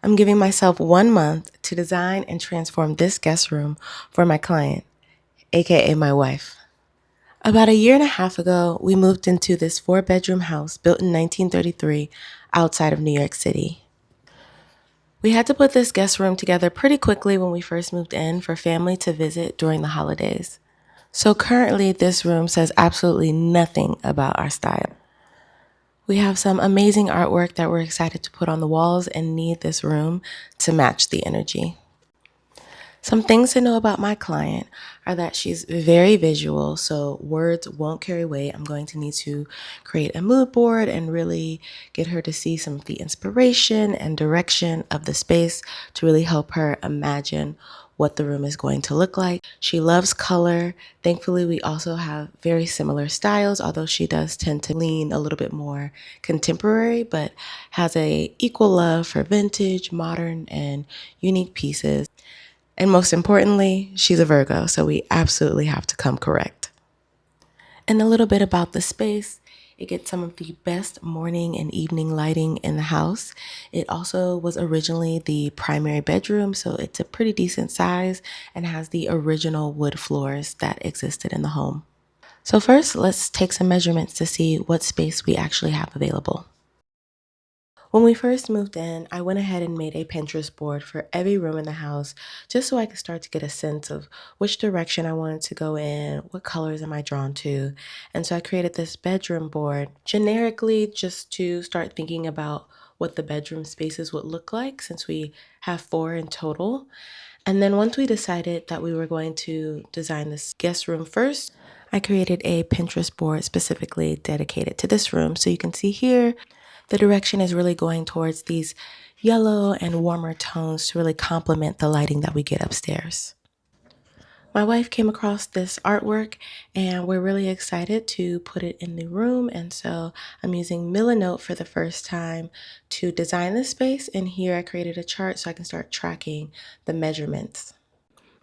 I'm giving myself 1 month to design and transform this guest room for my client, aka my wife. About a year and a half ago, we moved into this 4-bedroom house built in 1933 outside of New York City. We had to put this guest room together pretty quickly when we first moved in for family to visit during the holidays. So currently, this room says absolutely nothing about our style. We have some amazing artwork that we're excited to put on the walls and need this room to match the energy. Some things to know about my client are that she's very visual, so words won't carry weight. I'm going to need to create a mood board and really get her to see some of the inspiration and direction of the space to really help her imagine what the room is going to look like. She loves color. Thankfully, we also have very similar styles, although she does tend to lean a little bit more contemporary, but has a equal love for vintage, modern, and unique pieces. And most importantly, she's a Virgo, so we absolutely have to come correct. And a little bit about the space. It gets some of the best morning and evening lighting in the house. It also was originally the primary bedroom, so it's a pretty decent size and has the original wood floors that existed in the home. So first, let's take some measurements to see what space we actually have available. When we first moved in, I went ahead and made a Pinterest board for every room in the house just so I could start to get a sense of which direction I wanted to go in, what colors am I drawn to. And so I created this bedroom board generically just to start thinking about what the bedroom spaces would look like since we have 4 in total. And then once we decided that we were going to design this guest room first, I created a Pinterest board specifically dedicated to this room. So you can see here, the direction is really going towards these yellow and warmer tones to really complement the lighting that we get upstairs. My wife came across this artwork and we're really excited to put it in the room. And so I'm using Milanote for the first time to design this space. And here I created a chart so I can start tracking the measurements.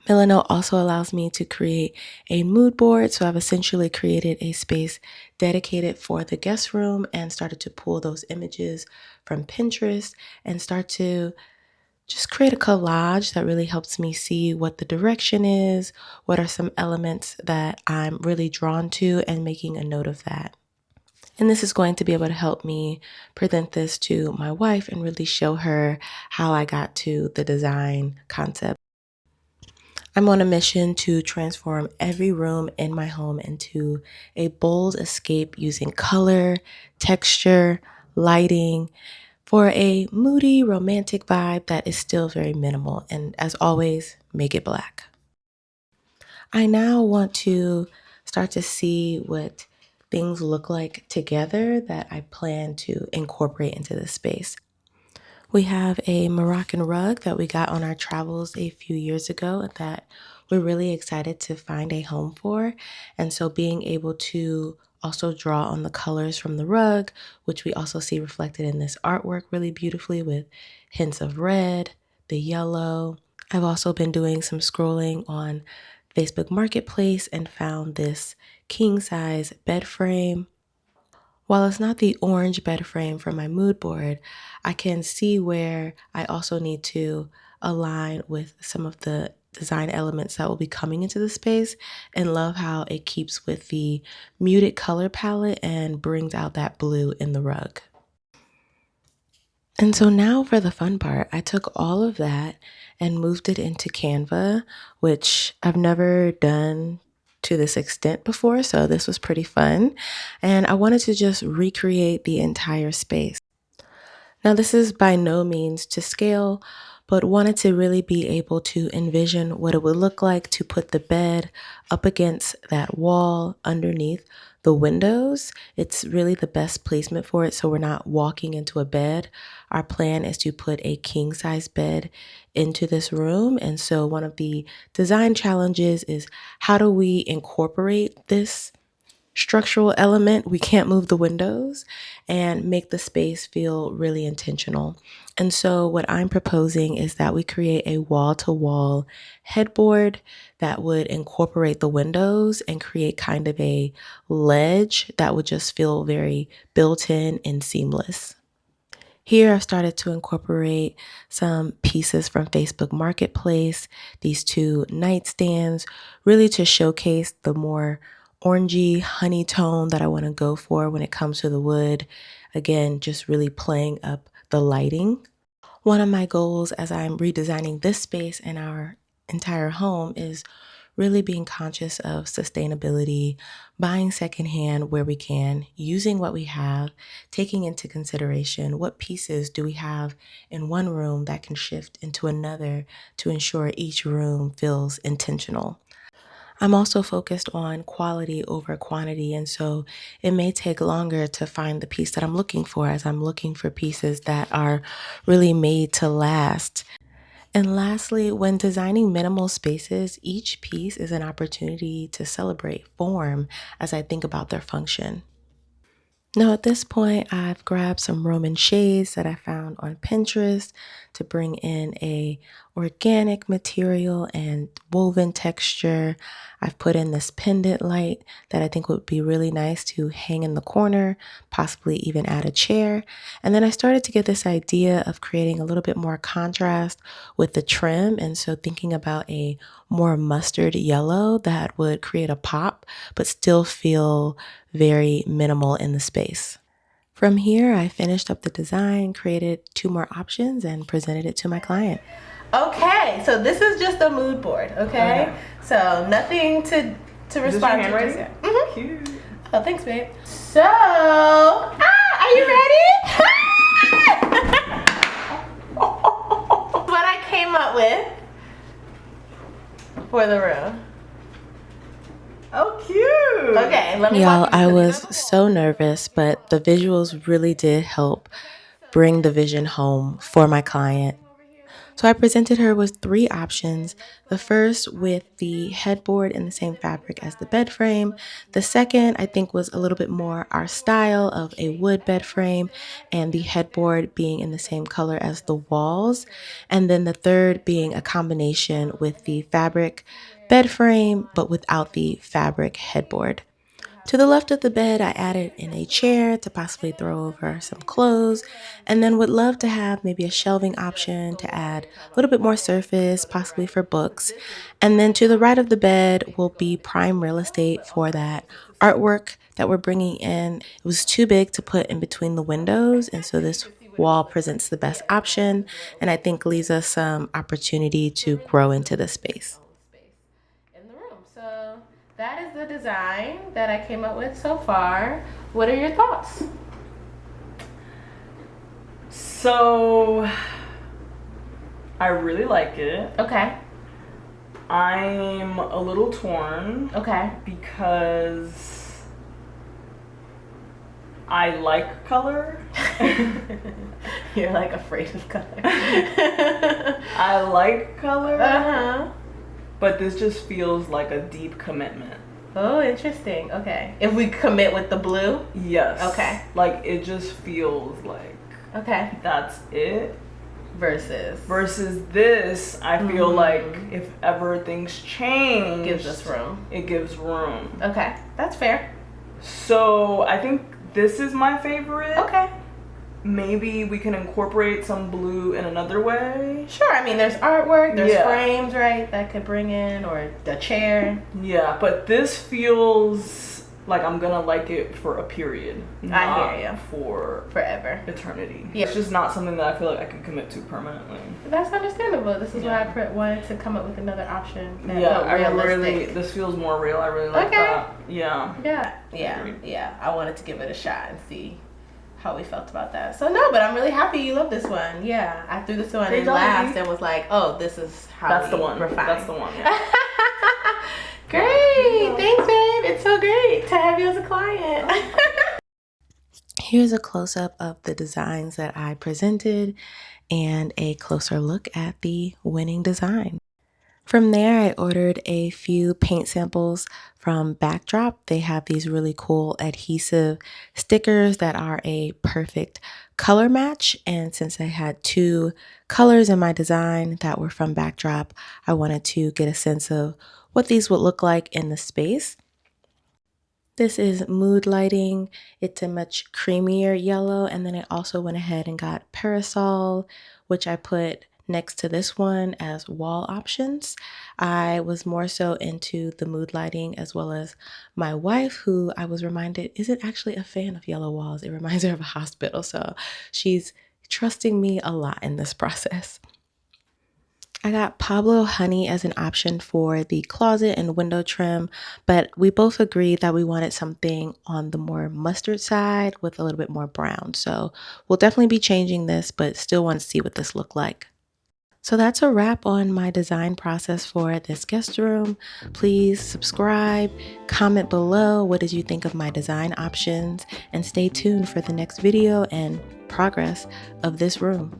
Milanote also allows me to create a mood board. So I've essentially created a space dedicated for the guest room and started to pull those images from Pinterest and start to just create a collage that really helps me see what the direction is, what are some elements that I'm really drawn to, and making a note of that. And this is going to be able to help me present this to my wife and really show her how I got to the design concept. I'm on a mission to transform every room in my home into a bold escape using color, texture, lighting for a moody, romantic vibe that is still very minimal. And as always, make it black. I now want to start to see what things look like together that I plan to incorporate into this space. We have a Moroccan rug that we got on our travels a few years ago that we're really excited to find a home for. And so being able to also draw on the colors from the rug, which we also see reflected in this artwork really beautifully with hints of red, the yellow. I've also been doing some scrolling on Facebook Marketplace and found this king size bed frame. While it's not the orange bed frame for my mood board, I can see where I also need to align with some of the design elements that will be coming into the space and love how it keeps with the muted color palette and brings out that blue in the rug. And so now for the fun part, I took all of that and moved it into Canva, which I've never done to this extent before. So this was pretty fun. And I wanted to just recreate the entire space. Now, this is by no means to scale, but wanted to really be able to envision what it would look like to put the bed up against that wall underneath the windows. It's really the best placement for it, so we're not walking into a bed. Our plan is to put a king size bed into this room. And so one of the design challenges is how do we incorporate this structural element, we can't move the windows, and make the space feel really intentional. And so what I'm proposing is that we create a wall-to-wall headboard that would incorporate the windows and create kind of a ledge that would just feel very built in and seamless. Here, I've started to incorporate some pieces from Facebook Marketplace, these two nightstands, really to showcase the more orangey honey tone that I want to go for when it comes to the wood. Again, just really playing up the lighting. One of my goals as I'm redesigning this space and our entire home is really being conscious of sustainability, buying secondhand where we can, using what we have, taking into consideration what pieces do we have in one room that can shift into another to ensure each room feels intentional. I'm also focused on quality over quantity, and so it may take longer to find the piece that I'm looking for as I'm looking for pieces that are really made to last. And lastly, when designing minimal spaces, each piece is an opportunity to celebrate form as I think about their function. Now, at this point, I've grabbed some Roman shades that I found on Pinterest to bring in a organic material and woven texture. I've put in this pendant light that I think would be really nice to hang in the corner, possibly even add a chair. And then I started to get this idea of creating a little bit more contrast with the trim. And so thinking about a more mustard yellow that would create a pop, but still feel very minimal in the space. From here, I finished up the design, created two more options, and presented it to my client. Okay, so this is just a mood board, okay? So nothing to respond to just yet. Mm-hmm. Cute. Oh, thanks, babe. So, are you ready? What I came up with for the room. Oh, cute. Okay, let me Y'all, I was so nervous, but the visuals really did help bring the vision home for my client. So I presented her with three options. The first with the headboard in the same fabric as the bed frame. The second, I think, was a little bit more our style of a wood bed frame and the headboard being in the same color as the walls. And then the third being a combination with the fabric bed frame, but without the fabric headboard. To the left of the bed, I added in a chair to possibly throw over some clothes, and then would love to have maybe a shelving option to add a little bit more surface, possibly for books. And then to the right of the bed will be prime real estate for that artwork that we're bringing in. It was too big to put in between the windows, and so this wall presents the best option, and I think leaves us some opportunity to grow into the space. So that is the design that I came up with so far. What are your thoughts? So, I really like it. Okay. I'm a little torn. Okay. Because I like color. You're like afraid of color. I like color. Uh-huh. But this just feels like a deep commitment. Oh, interesting. Okay. If we commit with the blue? Yes. Okay. Like, it just feels like okay, that's it. Versus this, I feel like if ever things change, gives us room. It gives room. Okay, that's fair. So I think this is my favorite. Okay. Maybe we can incorporate some blue in another way. Sure. I mean, there's artwork, there's frames, right, that could bring in, or the chair. Yeah, but this feels like I'm gonna like it for a period. I hear you. For forever. Eternity. Yeah. It's just not something that I feel like I can commit to permanently. That's understandable. This is why I wanted to come up with another option. That This feels more real. I really like that. Yeah. Yeah. I wanted to give it a shot and see how we felt about that. So no, but I'm really happy you love this one. Yeah, I threw this one and laughed and was like, oh, this is how that's the one. That's the one. Yeah. Great, thanks, babe. It's so great to have you as a client. Here's a close-up of the designs that I presented and a closer look at the winning design. From there, I ordered a few paint samples from Backdrop. They have these really cool adhesive stickers that are a perfect color match. And since I had two colors in my design that were from Backdrop, I wanted to get a sense of what these would look like in the space. This is mood lighting. It's a much creamier yellow. And then I also went ahead and got parasol, which I put next to this one as wall options. I was more so into the mood lighting, as well as my wife, who I was reminded isn't actually a fan of yellow walls. It reminds her of a hospital. So she's trusting me a lot in this process. I got Pablo honey as an option for the closet and window trim, but we both agreed that we wanted something on the more mustard side with a little bit more brown. So we'll definitely be changing this, but still want to see what this look like. So that's a wrap on my design process for this guest room. Please subscribe, comment below what did you think of my design options, and stay tuned for the next video and progress of this room.